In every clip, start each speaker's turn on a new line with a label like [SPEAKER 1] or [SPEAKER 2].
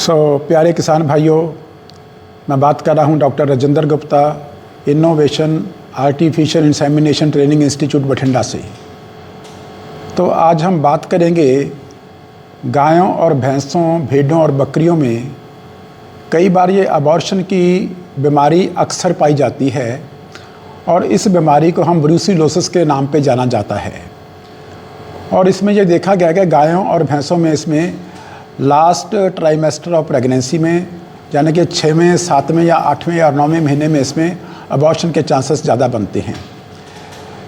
[SPEAKER 1] प्यारे किसान भाइयों, मैं बात कर रहा हूं doctor Rajendra Gupta, innovation artificial insemination training institute Bathinda से। तो आज हम बात करेंगे गायों और भैंसों, भेड़ों और बकरियों में कई बार ये अबॉर्शन की बीमारी अक्सर पाई जाती है और इस बीमारी को हम ब्रूसिलोसिस के नाम पे जाना जाता है। और इसमें ये देखा गया कि गायों और भैंसों में इसमें लास्ट ट्राइमेस्टर ऑफ प्रेगनेंसी में, यानी कि 6वें, 7वें या 8वें या 9वें महीने में इसमें अबॉर्शन के चांसेस ज़्यादा बनते हैं।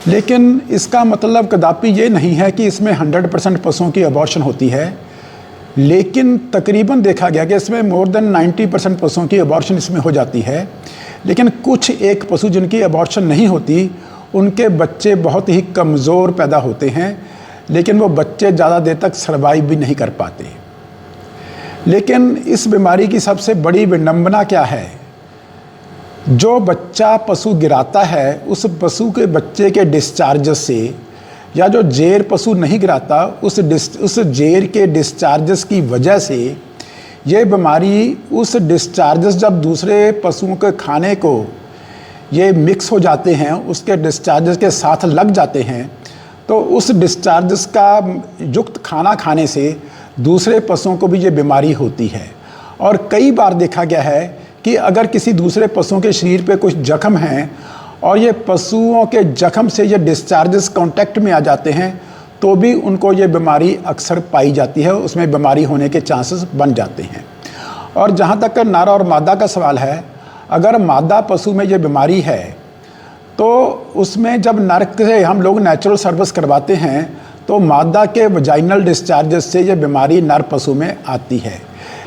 [SPEAKER 1] लेकिन इसका मतलब कदापि ये नहीं है कि इसमें 100% पशुओं की अबॉर्शन होती है, लेकिन तकरीबन देखा गया कि इसमें मोर देन 90% पशुओं की अबॉर्शन इसमें हो जाती है। लेकिन कुछ एक पशु जिनकी अबॉर्शन नहीं होती, उनके बच्चे बहुत ही कमज़ोर पैदा होते हैं, लेकिन वो बच्चे ज़्यादा देर तक सर्वाइव भी नहीं कर पाते। लेकिन इस बीमारी की सबसे बड़ी विडंबना क्या है? जो बच्चा पशु गिराता है, उस पशु के बच्चे के डिस्चार्जेस से, या जो जेर पशु नहीं गिराता उस जेर के डिस्चार्जेस की वजह से ये बीमारी, उस डिस्चार्जेस जब दूसरे पशुओं के खाने को ये मिक्स हो जाते हैं, उसके डिस्चार्जेस के साथ लग जाते हैं, तो उस डिस्चार्जेस का युक्त खाना खाने से दूसरे पशुओं को भी ये बीमारी होती है। और कई बार देखा गया है कि अगर किसी दूसरे पशुओं के शरीर पे कुछ जख्म हैं और ये पशुओं के जख्म से ये डिस्चार्जेस कांटेक्ट में आ जाते हैं, तो भी उनको ये बीमारी अक्सर पाई जाती है, उसमें बीमारी होने के चांसेस बन जाते हैं। और जहाँ तक नर और मादा का सवाल है, अगर मादा पशु में ये बीमारी है तो उसमें जब नर से हम लोग नेचुरल सर्विस करवाते हैं तो मादा के वजाइनल डिस्चार्जेस से ये बीमारी नर पशु में आती है।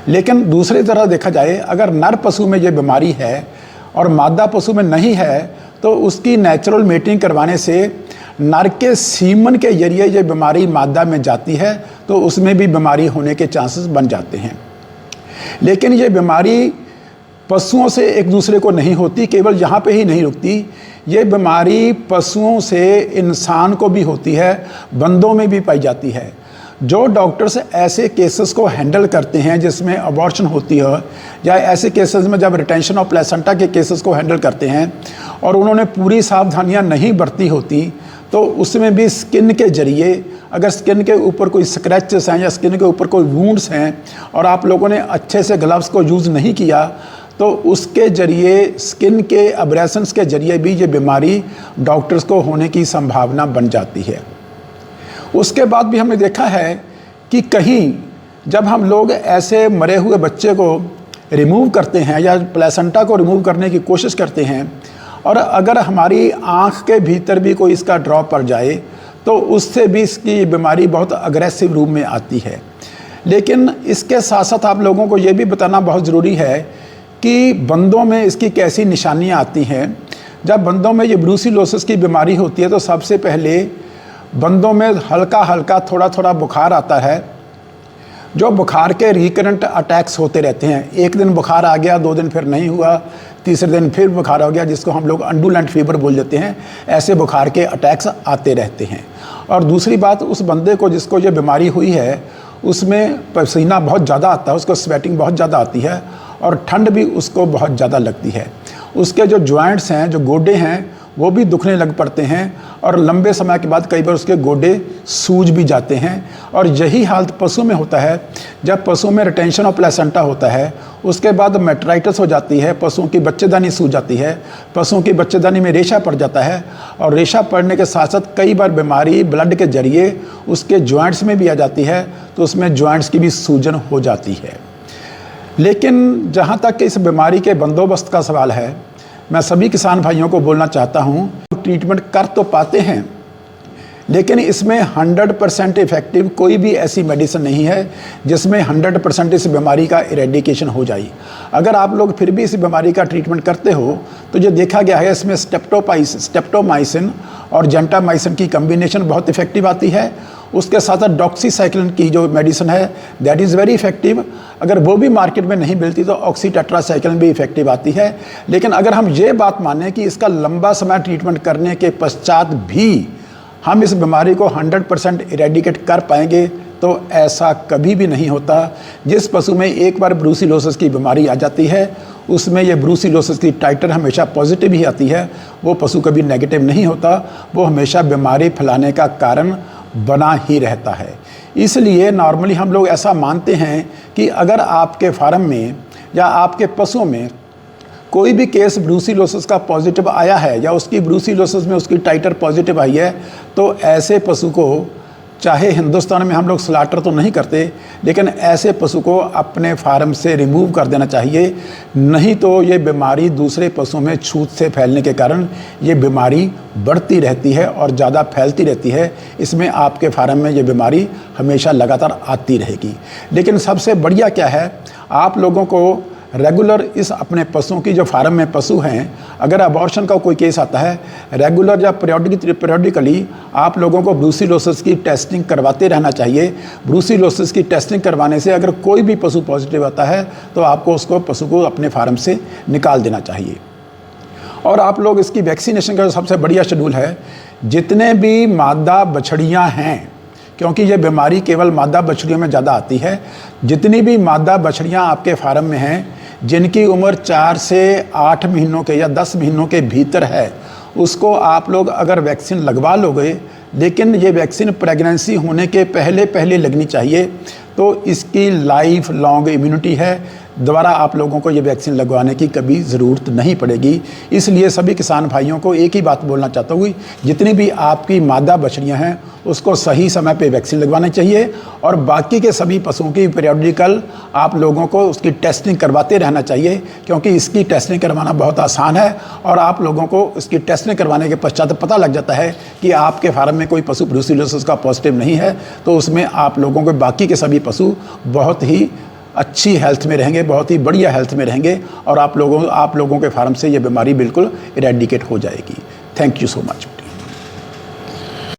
[SPEAKER 1] लेकिन दूसरी तरह देखा जाए, अगर नर पशु में ये बीमारी है और मादा पशु में नहीं है, तो उसकी नेचुरल मेटिंग करवाने से नर के सीमन के जरिए ये बीमारी मादा में जाती है, तो उसमें भी बीमारी होने के चांसेस बन जाते हैं। लेकिन ये बीमारी पशुओं से एक दूसरे को नहीं होती, केवल यहाँ पे ही नहीं रुकती, ये बीमारी पशुओं से इंसान को भी होती है, बंदों में भी पाई जाती है। जो डॉक्टर्स ऐसे केसेस को हैंडल करते हैं जिसमें अबॉर्शन होती है, या ऐसे केसेस में जब रिटेंशन ऑफ प्लेसेंटा के केसेस को हैंडल करते हैं और उन्होंने पूरी सावधानियां नहीं बरती होती, तो उसमें भी स्किन के जरिए, अगर स्किन के ऊपर कोई स्क्रैचेस हैं या स्किन के ऊपर कोई वूंड्स हैं और आप लोगों ने अच्छे से ग्लव्स को यूज़ नहीं किया, तो उसके जरिए, स्किन के अब्रेशंस के जरिए भी ये बीमारी डॉक्टर्स को होने की संभावना बन जाती है। उसके बाद भी हमने देखा है कि कहीं जब हम लोग ऐसे मरे हुए बच्चे को रिमूव करते हैं या प्लेसेंटा को रिमूव करने की कोशिश करते हैं, और अगर हमारी आँख के भीतर भी कोई इसका ड्रॉप पड़ जाए, तो उससे भी इसकी बीमारी बहुत अग्रेसिव रूप में आती है। लेकिन इसके साथ साथ आप लोगों को ये भी बताना बहुत ज़रूरी है कि बंदों में इसकी कैसी निशानियां आती हैं। जब बंदों में ये ब्रूसिलोसिस की बीमारी होती है, तो सबसे पहले बंदों में हल्का हल्का थोड़ा थोड़ा बुखार आता है, जो बुखार के रिकरेंट अटैक्स होते रहते हैं। एक दिन बुखार आ गया, 2 दिन फिर नहीं हुआ, तीसरे दिन फिर बुखार हो गया, जिसको हम लोग अंडुलेंट फीवर बोल देते हैं। ऐसे बुखार के अटैक्स आते रहते हैं। और दूसरी बात, उस बंदे को जिसको ये बीमारी हुई है, उसमें पसीना बहुत ज़्यादा आता है, उसको स्वेटिंग बहुत ज़्यादा आती है और ठंड भी उसको बहुत ज़्यादा लगती है। उसके जो जॉइंट्स हैं, जो गोडे हैं, वो भी दुखने लग पड़ते हैं और लंबे समय के बाद कई बार उसके गोडे सूज भी जाते हैं। और यही हालत पशु में होता है। जब पशु में रिटेंशन ऑफ प्लेसेंटा होता है, उसके बाद मेट्राइटिस हो जाती है, पशुओं की बच्चेदानी सूज जाती है, पशुओं की बच्चेदानी में रेशा पड़ जाता है, और रेशा पड़ने के साथ साथ कई बार बीमारी ब्लड के जरिए उसके जॉइंट्स में भी आ जाती है, तो उसमें जॉइंट्स की भी सूजन हो जाती है। लेकिन जहाँ तक इस बीमारी के बंदोबस्त का सवाल है, मैं सभी किसान भाइयों को बोलना चाहता हूँ, ट्रीटमेंट कर तो पाते हैं, लेकिन इसमें 100% इफेक्टिव कोई भी ऐसी मेडिसिन नहीं है जिसमें 100% इस बीमारी का इरेडिकेशन हो जाए। अगर आप लोग फिर भी इस बीमारी का ट्रीटमेंट करते हो, तो ये देखा गया है इसमें स्टेप्टोमाइसिन और जेंटामाइसिन की कम्बिनेशन बहुत इफेक्टिव आती है। उसके साथ साथ डॉक्सीसाइक्लिन की जो मेडिसिन है, दैट इज़ वेरी इफेक्टिव। अगर वो भी मार्केट में नहीं मिलती, तो ऑक्सीटेट्रासाइक्लिन भी इफेक्टिव आती है। लेकिन अगर हम ये बात मानें कि इसका लंबा समय ट्रीटमेंट करने के पश्चात भी हम इस बीमारी को 100% इरेडिकेट कर पाएंगे, तो ऐसा कभी भी नहीं होता। जिस पशु में एक बार ब्रूसिलोसिस की बीमारी आ जाती है उसमें ये ब्रूसिलोसिस की टाइटर हमेशा पॉजिटिव ही आती है, वो पशु कभी नेगेटिव नहीं होता, वो हमेशा बीमारी फैलाने का कारण बना ही रहता है। इसलिए नॉर्मली हम लोग ऐसा मानते हैं कि अगर आपके फार्म में या आपके पशुओं में कोई भी केस ब्रूसिलोसिस का पॉजिटिव आया है या उसकी ब्रूसिलोसिस में उसकी टाइटर पॉजिटिव आई है, तो ऐसे पशु को, चाहे हिंदुस्तान में हम लोग स्लाटर तो नहीं करते, लेकिन ऐसे पशु को अपने फार्म से रिमूव कर देना चाहिए। नहीं तो ये बीमारी दूसरे पशुओं में छूत से फैलने के कारण ये बीमारी बढ़ती रहती है और ज़्यादा फैलती रहती है। इसमें आपके फार्म में ये बीमारी हमेशा लगातार आती रहेगी। लेकिन सबसे बढ़िया क्या है, आप लोगों को रेगुलर इस अपने पशुओं की, जो फार्म में पशु हैं, अगर अबॉर्शन का कोई केस आता है, रेगुलर या पीरियडिकली आप लोगों को ब्रूसिलोसिस की टेस्टिंग करवाते रहना चाहिए। ब्रूसिलोसिस की टेस्टिंग करवाने से अगर कोई भी पशु पॉजिटिव आता है तो आपको उसको पशु को अपने फार्म से निकाल देना चाहिए। और आप लोग इसकी वैक्सीनेशन का सबसे बढ़िया शेड्यूल है, जितने भी मादा बछड़ियाँ हैं, क्योंकि ये बीमारी केवल मादा बछड़ियों में ज़्यादा आती है, जितनी भी मादा बछड़ियाँ आपके फार्म में हैं जिनकी उम्र 4 से 8 महीनों के या 10 महीनों के भीतर है, उसको आप लोग अगर वैक्सीन लगवा लोगे, लेकिन ये वैक्सीन प्रेगनेंसी होने के पहले लगनी चाहिए, तो इसकी लाइफ लॉन्ग इम्यूनिटी है। दोबारा आप लोगों को ये वैक्सीन लगवाने की कभी ज़रूरत नहीं पड़ेगी। इसलिए सभी किसान भाइयों को एक ही बात बोलना चाहता हूँ, जितनी भी आपकी मादा बछड़ियाँ हैं उसको सही समय पे वैक्सीन लगवानी चाहिए, और बाकी के सभी पशुओं की पीरियडिकल आप लोगों को उसकी टेस्टिंग करवाते रहना चाहिए, क्योंकि इसकी टेस्टिंग करवाना बहुत आसान है। और आप लोगों को इसकी टेस्टिंग करवाने के पश्चात पता लग जाता है कि आपके फार्म में कोई पशु ब्रूसिलोसिस का पॉजिटिव नहीं है, तो उसमें आप लोगों के बाकी के सभी पशु बहुत ही अच्छी हेल्थ में रहेंगे, बहुत ही बढ़िया हेल्थ में रहेंगे, और आप लोगों के फार्म से ये बीमारी बिल्कुल इरेडिकेट हो जाएगी। Thank you so much.